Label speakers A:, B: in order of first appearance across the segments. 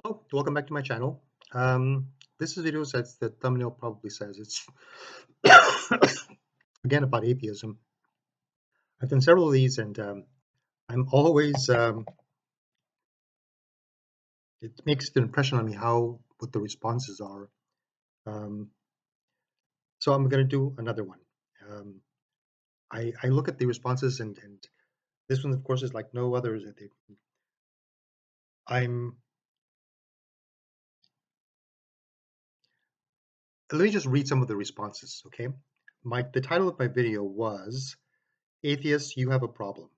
A: Hello, welcome back to my channel. Um, this is video, as the thumbnail probably says, it's again about atheism. I've done several of these, and I'm always it makes an impression on me what the responses are. Um, so I'm going to do another one. Um, I look at the responses, and this one, of course, is like no others. I'm Let me just read some of the responses, okay? The title of my video was "Atheists, You Have a Problem."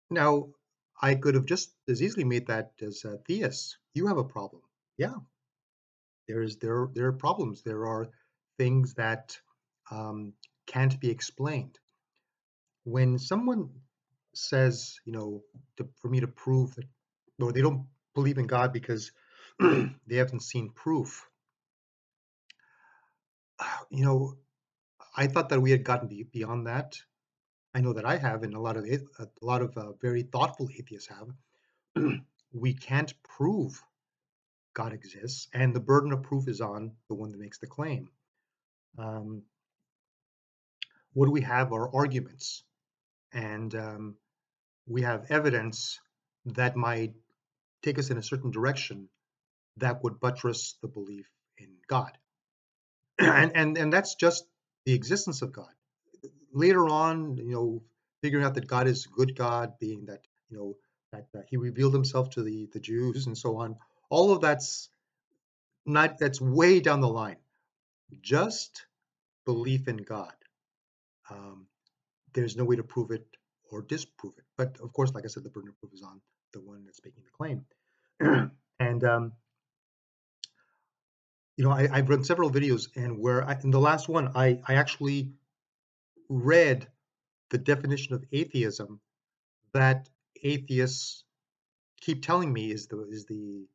A: Now, I could have just as easily made that as theists. You have a problem. Yeah, there are problems. There are things that um, can't be explained. When someone says, for me to prove that, or they don't believe in God because they haven't seen proof, you know, I thought that we had gotten beyond that. I know that I have, and a lot of very thoughtful atheists have. We can't prove God exists, and the burden of proof is on the one that makes the claim. Um, what do we have are arguments, and we have evidence that might take us in a certain direction that would buttress the belief in God, and that's just the existence of God. Later on, figuring out that God is a good God, being that that He revealed Himself to the Jews and so on. All of that's way down the line. Just belief in God. Um, there's no way to prove it or disprove it. But of course, like I said, the burden of proof is on the one that's making the claim. and I've run several videos, and in the last one, I actually read the definition of atheism that atheists keep telling me is the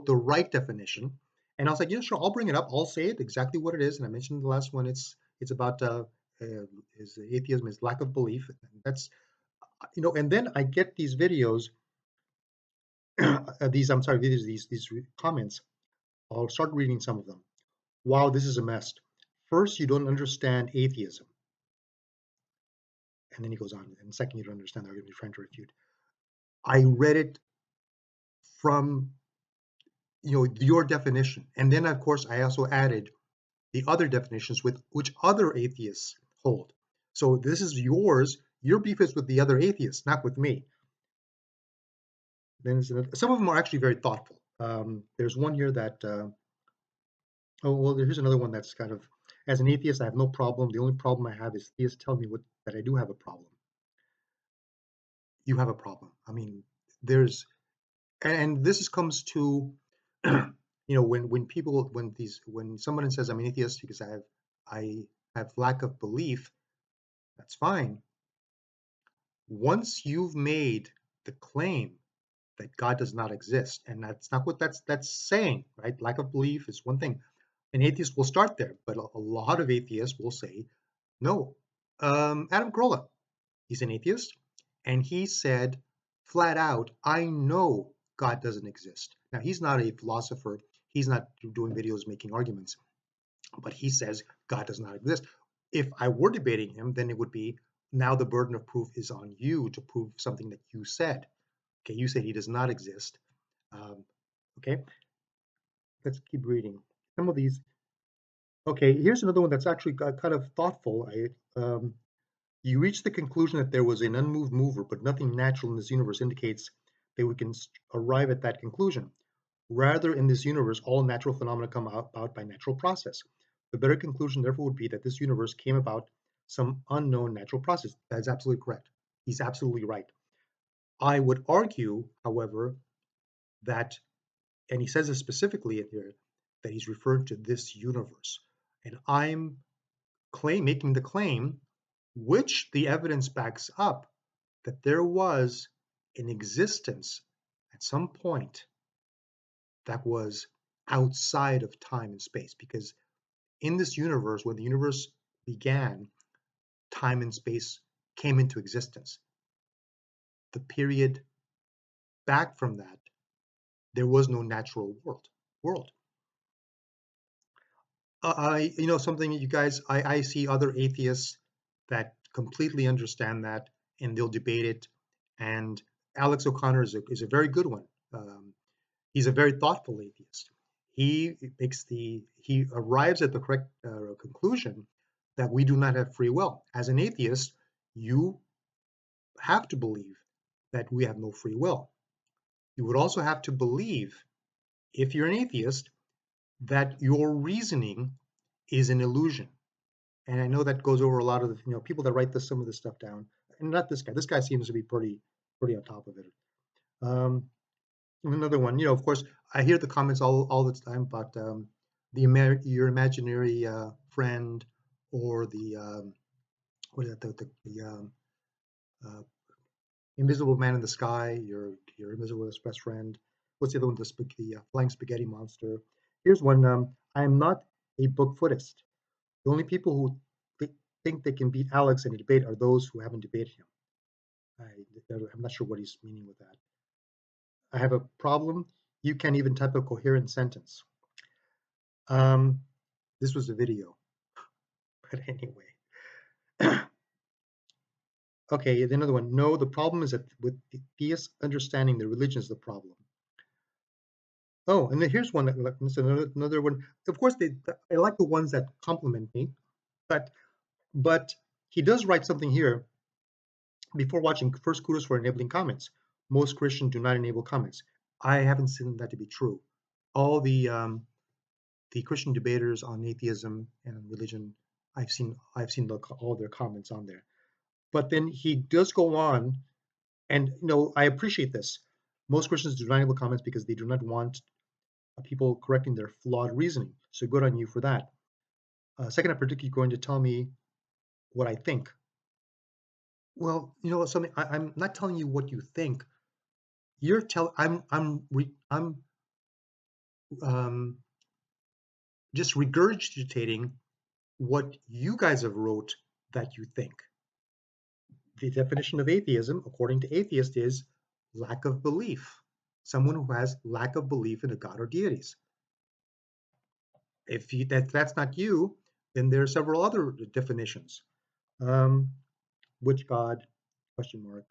A: right definition. And I was like, yeah, sure, I'll bring it up. I'll say it exactly what it is. And I mentioned the last one. It's about is atheism is lack of belief. And that's and then I get these videos, these I'm sorry, comments. I'll start reading some of them. Wow, this is a mess. First, you don't understand atheism, and then he goes on. And second, you don't understand the argument you're trying to refute. I read it from your definition, and then of course I also added the other definitions with which other atheists hold. So this is yours. Your beef is with the other atheists, not with me. Then some of them are actually very thoughtful. There's one here that oh, well, here's another one that's kind of, as an atheist, I have no problem. The only problem I have is theists tell me that I do have a problem. You have a problem. I mean, there's, and this comes to, when someone says I'm an atheist because I have lack of belief, that's fine. Once you've made the claim that God does not exist, and that's not what that's saying, right? Lack of belief is one thing. An atheist will start there, but a lot of atheists will say, no. Adam Carolla, he's an atheist, and he said flat out, I know God doesn't exist. Now, he's not a philosopher. He's not doing videos making arguments, but he says God does not exist. If I were debating him, then it would be now the burden of proof is on you to prove something that you said. Okay, you said he does not exist. Um, okay, let's keep reading. Some of these. Okay, here's another one that's actually kind of thoughtful. You reach the conclusion that there was an unmoved mover, but nothing natural in this universe indicates that we can arrive at that conclusion. Rather, in this universe, all natural phenomena come about by natural process. The better conclusion, therefore, would be that this universe came about some unknown natural process. That's absolutely correct. He's absolutely right. I would argue, however, that, and he says this specifically in here, that he's referring to this universe. And I'm making the claim, which the evidence backs up, that there was an existence at some point that was outside of time and space. Because in this universe, when the universe began, time and space came into existence. The period back from that there was no natural world. Something you guys, I see other atheists that completely understand that, and they'll debate it. And Alex O'Connor is a very good one. He's a very thoughtful atheist. He arrives at the correct conclusion that we do not have free will. As an atheist, you have to believe that we have no free will. You would also have to believe, if you're an atheist, that your reasoning is an illusion. And I know that goes over a lot of the people that write some of this stuff down. And not this guy. This guy seems to be pretty on top of it. Um, Another one, of course, I hear the comments all the time about your imaginary friend, or the what is it, the uh, invisible man in the sky, your invisible best friend. What's the other one? The flying spaghetti monster. Here's one. I am not a book footist. The only people who think they can beat Alex in a debate are those who haven't debated him. I'm not sure what he's meaning with that. I have a problem. You can't even type a coherent sentence. Um, this was a video, but anyway. Okay, another one. No, the problem is that with the theists understanding the religion is the problem. Oh, and then here's one. This another one. Of course, I like the ones that compliment me, but but he does write something here before watching. First, kudos for enabling comments. Most Christians do not enable comments. I haven't seen that to be true. All the Christian debaters on atheism and religion, I've seen all their comments on there. But then he does go on, and I appreciate this. Most Christians do not enable comments because they do not want people correcting their flawed reasoning. So good on you for that. Second, I predict you're going to tell me what I think. Well, something. I'm not telling you what you think. You're telling. I'm just regurgitating what you guys have wrote that you think. The definition of atheism, according to atheists, is lack of belief. Someone who has lack of belief in a god or deities. If that's not you, then there are several other definitions. Um, which god? Question mark.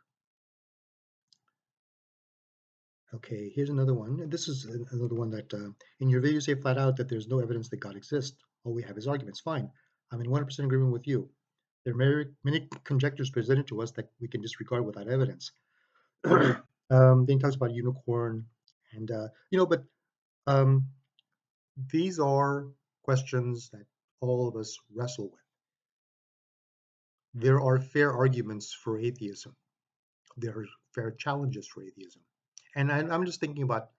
A: Okay, here's another one. This is another one that in your video you say flat out that there's no evidence that God exists. All we have is arguments. Fine. I'm in 100% agreement with you. There are many conjectures presented to us that we can disregard without evidence. Then he talks about unicorn, and but um, these are questions that all of us wrestle with. There are fair arguments for atheism. There are fair challenges for atheism, and I'm just thinking about,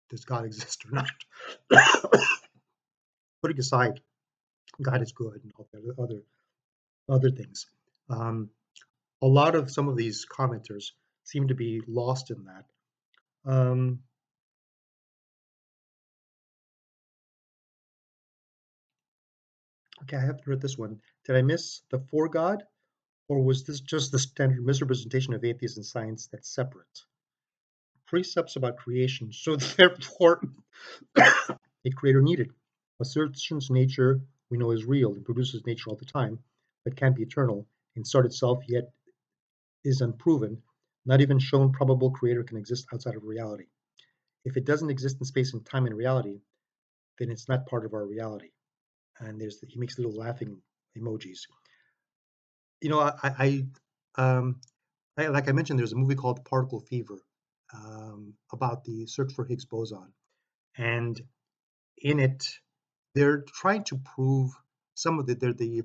A: does God exist or not? Putting aside God is good and all the other things. Um, a lot of some of these commenters seem to be lost in that. Um, okay, I have to read this one. Did I miss the for God, or was this just the standard misrepresentation of atheists and science that's separate? Precepts about creation, so therefore a creator needed. Assertions nature we know is real and produces nature all the time, but can't be eternal, and start itself yet is unproven, not even shown probable creator can exist outside of reality. If it doesn't exist in space and time and reality, then it's not part of our reality. And he makes little laughing emojis. You know, like I mentioned, there's a movie called Particle Fever about the search for Higgs boson, and in it, they're trying to prove they're the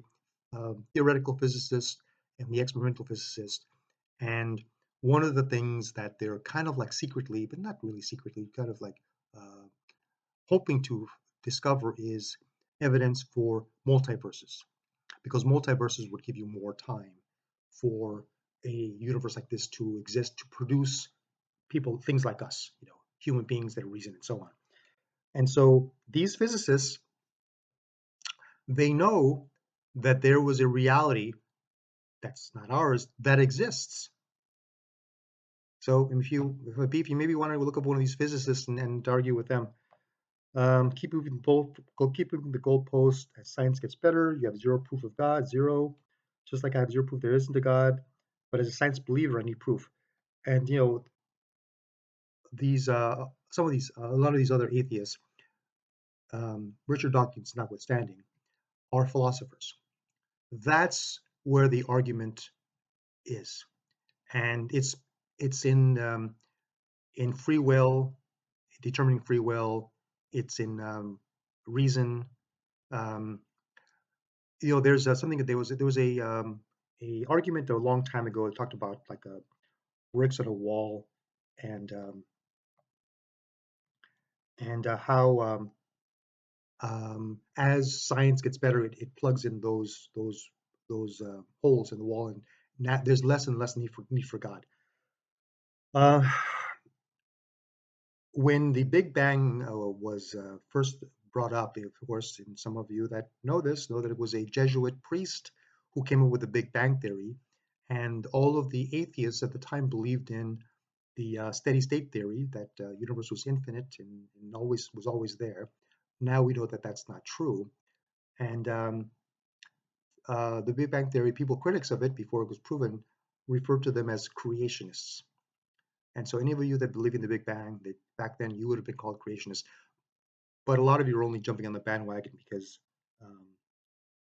A: theoretical physicist and the experimental physicist. And one of the things that they're kind of like secretly, but not really secretly, kind of like uh, hoping to discover is evidence for multiverses, because multiverses would give you more time for a universe like this to exist, to produce people, things like us, human beings that reason and so on. And so these physicists, they know that there was a reality that's not ours that exists. So if you maybe want to look up one of these physicists and argue with them, keep moving the goalpost as science gets better. You have zero proof of God, zero. Just like I have zero proof there isn't a God, but as a science believer, I need proof. And these some of these a lot of these other atheists, Richard Dawkins notwithstanding, are philosophers. That's where the argument is, and it's in free will, determining free will. It's in reason. Um, there's something that there was a argument a long time ago that talked about like bricks on a wall, and how as science gets better, it plugs in those holes in the wall, and there's less and less need for God. Uh, when the Big Bang was first brought up, of course, and some of you that know that it was a Jesuit priest who came up with the Big Bang theory, and all of the atheists at the time believed in the steady state theory that universe was infinite and always there. Now we know that that's not true, and the Big Bang theory, people critics of it before it was proven, referred to them as creationists. And so any of you that believe in the Big Bang, back then you would have been called creationists. But a lot of you are only jumping on the bandwagon because um,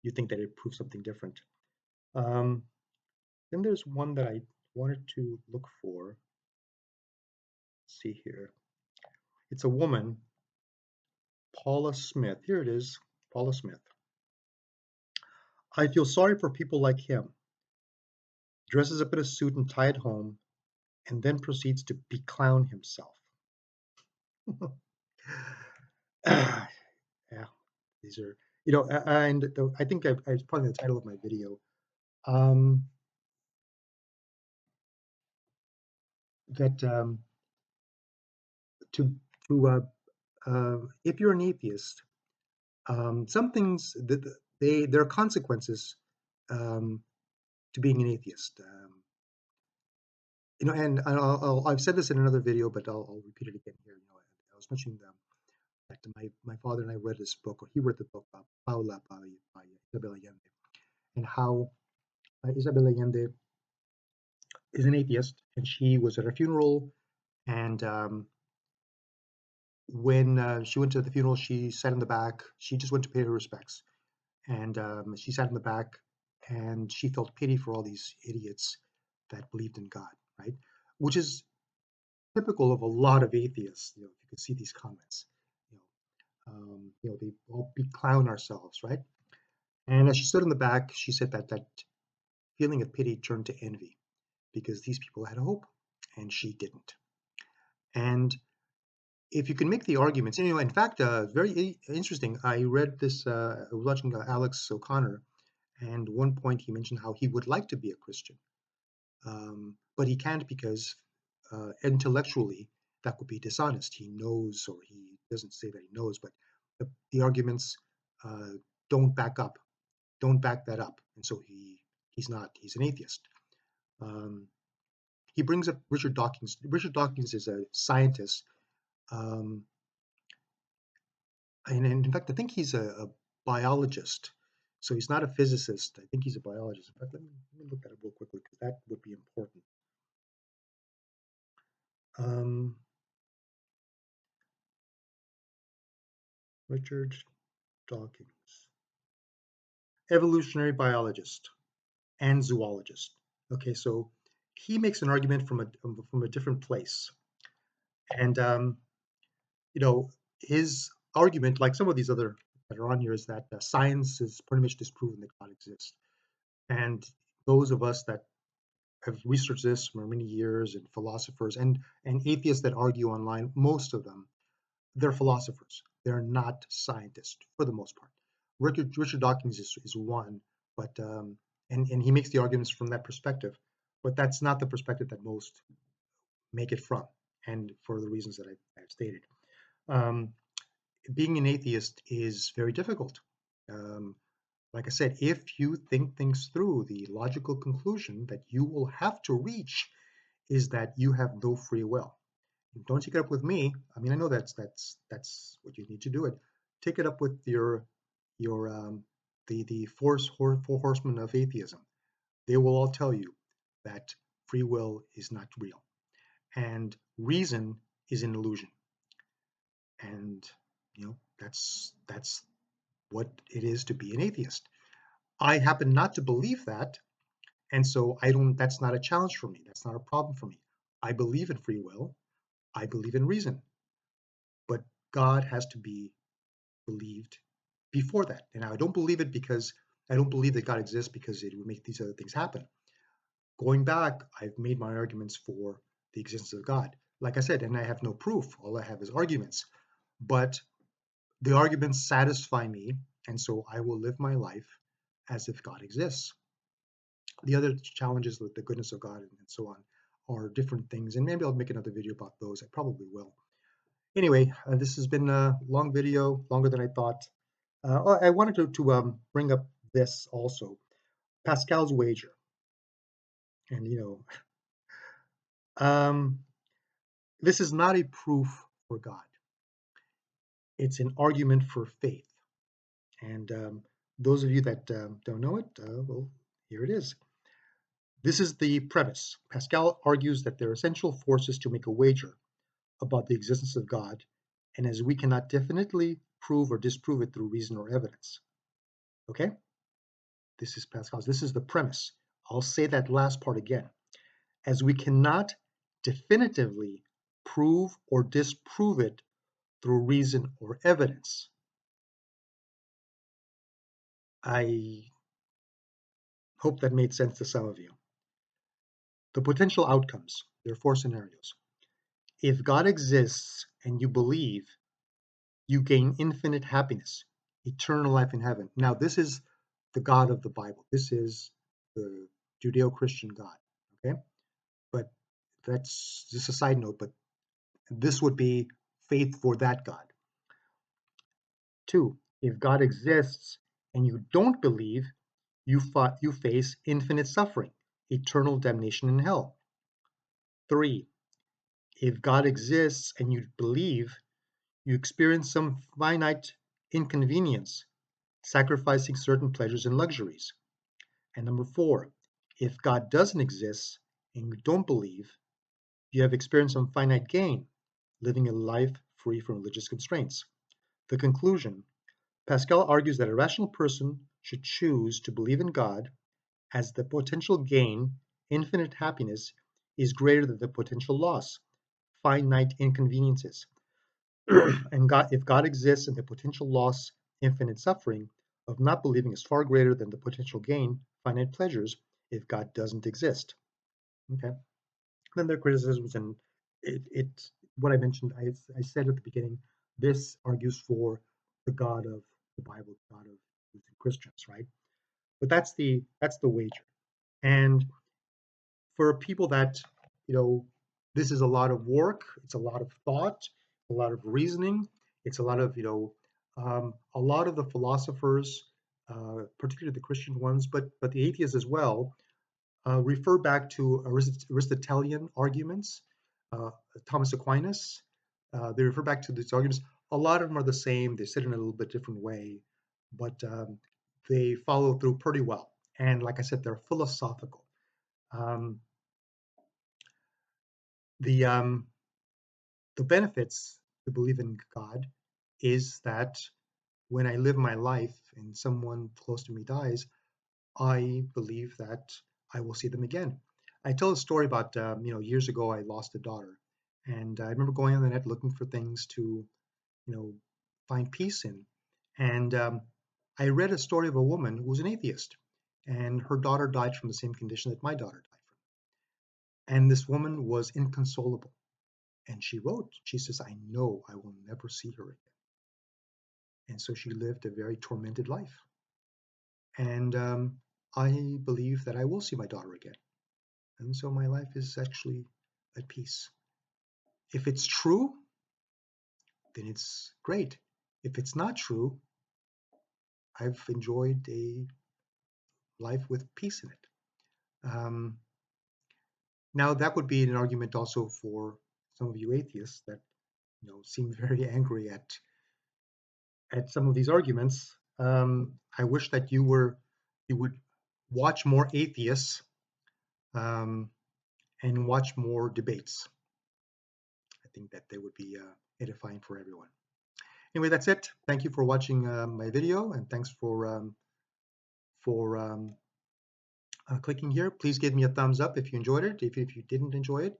A: you think that it proves something different. Um, then there's one that I wanted to look for. Let's see here. It's a woman, Paula Smith. Here it is, Paula Smith. I feel sorry for people like him. Dresses up in a suit and tie at home, and then proceeds to beclown himself. Yeah, these are, and I think it's probably the title of my video. Um, that to to If you're an atheist, some things that there are consequences um, to being an atheist. And I've said this in another video, but I'll repeat it again here. I was mentioning that my father and I read this book, or he read the book Paula by Isabel Allende, and how Isabel Allende is an atheist, and she was at her funeral, and when she went to the funeral, she sat in the back. She just went to pay her respects, and she sat in the back, and she felt pity for all these idiots that believed in God, right? Which is typical of a lot of atheists. You can see these comments. They all be clown ourselves, right? And as she stood in the back, she said that feeling of pity turned to envy because these people had hope and she didn't. And if you can make the arguments, in fact, very interesting. I read this. I was watching Alex O'Connor, and one point he mentioned how he would like to be a Christian, but he can't because intellectually that would be dishonest. He knows, or he doesn't say that he knows, but the arguments uh, don't don't back that up, and so he's not. He's an atheist. Um, he brings up Richard Dawkins. Richard Dawkins is a scientist. Um, and in fact, I think he's a biologist. So he's not a physicist. I think he's a biologist. In fact, let me look that up real quickly because that would be important. Um, Richard Dawkins, evolutionary biologist and zoologist. Okay, so he makes an argument from a different place, and his argument, like some of these other that are on here, is that science is pretty much disproven that God exists, and those of us that have researched this for many years, and philosophers and atheists that argue online, most of them, they're philosophers. They're not scientists for the most part. Richard Dawkins is one, but and he makes the arguments from that perspective, but that's not the perspective that most make it from, and for the reasons that I've stated. Um, Being an atheist is very difficult. Um, like I said, if you think things through, the logical conclusion that you will have to reach is that you have no free will. Don't take it up with me. I mean, I know that's what you need to do it. Take it up with your the four horsemen of atheism. They will all tell you that free will is not real, and reason is an illusion. And that's what it is to be an atheist. I happen not to believe that, and so I don't. That's not a challenge for me. That's not a problem for me. I believe in free will. I believe in reason, but God has to be believed before that. And I don't believe it because I don't believe that God exists because it would make these other things happen. Going back, I've made my arguments for the existence of God. Like I said, and I have no proof. All I have is arguments. But the arguments satisfy me, and so I will live my life as if God exists. The other challenges with the goodness of God and so on are different things, and maybe I'll make another video about those. I probably will. Anyway, this has been a long video, longer than I thought. I wanted to bring up this also, Pascal's wager, and um, this is not a proof for God. It's an argument for faith. And those of you that don't know it, well, here it is. This is the premise. Pascal argues that there are essential forces to make a wager about the existence of God, and as we cannot definitely prove or disprove it through reason or evidence. Okay? This is Pascal's. This is the premise. I'll say that last part again. As we cannot definitively prove or disprove it through reason or evidence. I hope that made sense to some of you. The potential outcomes, there are four scenarios. If God exists and you believe, you gain infinite happiness, eternal life in heaven. Now, this is the God of the Bible. This is the Judeo-Christian God, okay? But that's just a side note, but this would be faith for that God. Two, if God exists and you don't believe, you face infinite suffering, eternal damnation in hell. Three, if God exists and you believe, you experience some finite inconvenience, sacrificing certain pleasures and luxuries. And number four, if God doesn't exist and you don't believe, you have experienced some finite gain, living a life free from religious constraints. The conclusion, Pascal argues that a rational person should choose to believe in God as the potential gain, infinite happiness, is greater than the potential loss, finite inconveniences. And God, if God exists and the potential loss, infinite suffering of not believing is far greater than the potential gain, finite pleasures, if God doesn't exist. Okay. Then there are criticisms, and it what I mentioned, I said at the beginning, this argues for the God of the Bible, the God of Christians, right? But that's the wager. And for people that, you know, this is a lot of work, it's a lot of thought, a lot of reasoning, it's a lot of, a lot of the philosophers, particularly the Christian ones, but the atheists as well, refer back to Aristotelian arguments, uh, Thomas Aquinas. They refer back to these arguments. A lot of them are the same. They sit in a little bit different way, but they follow through pretty well. And like I said, they're philosophical. Um, the um, the benefits to believe in God is that when I live my life and someone close to me dies, I believe that I will see them again. I tell a story about years ago I lost a daughter, and I remember going on the net looking for things to find peace in, and I read a story of a woman who was an atheist, and her daughter died from the same condition that my daughter died from, and this woman was inconsolable, and she wrote, she says, I know I will never see her again, and so she lived a very tormented life, and I believe that I will see my daughter again. And so my life is actually at peace. If it's true, then it's great. If it's not true, I've enjoyed a life with peace in it. Um, Now, that would be an argument also for some of you atheists that seem very angry at some of these arguments. I wish that you would watch more atheists um, and watch more debates. I think that they would be edifying for everyone. Anyway, that's it. Thank you for watching my video, and thanks for clicking here. Please give me a thumbs up if you enjoyed it. If you didn't enjoy it,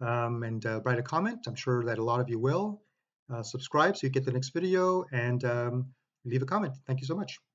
A: and write a comment. I'm sure that a lot of you will. Subscribe so you get the next video, and leave a comment. Thank you so much.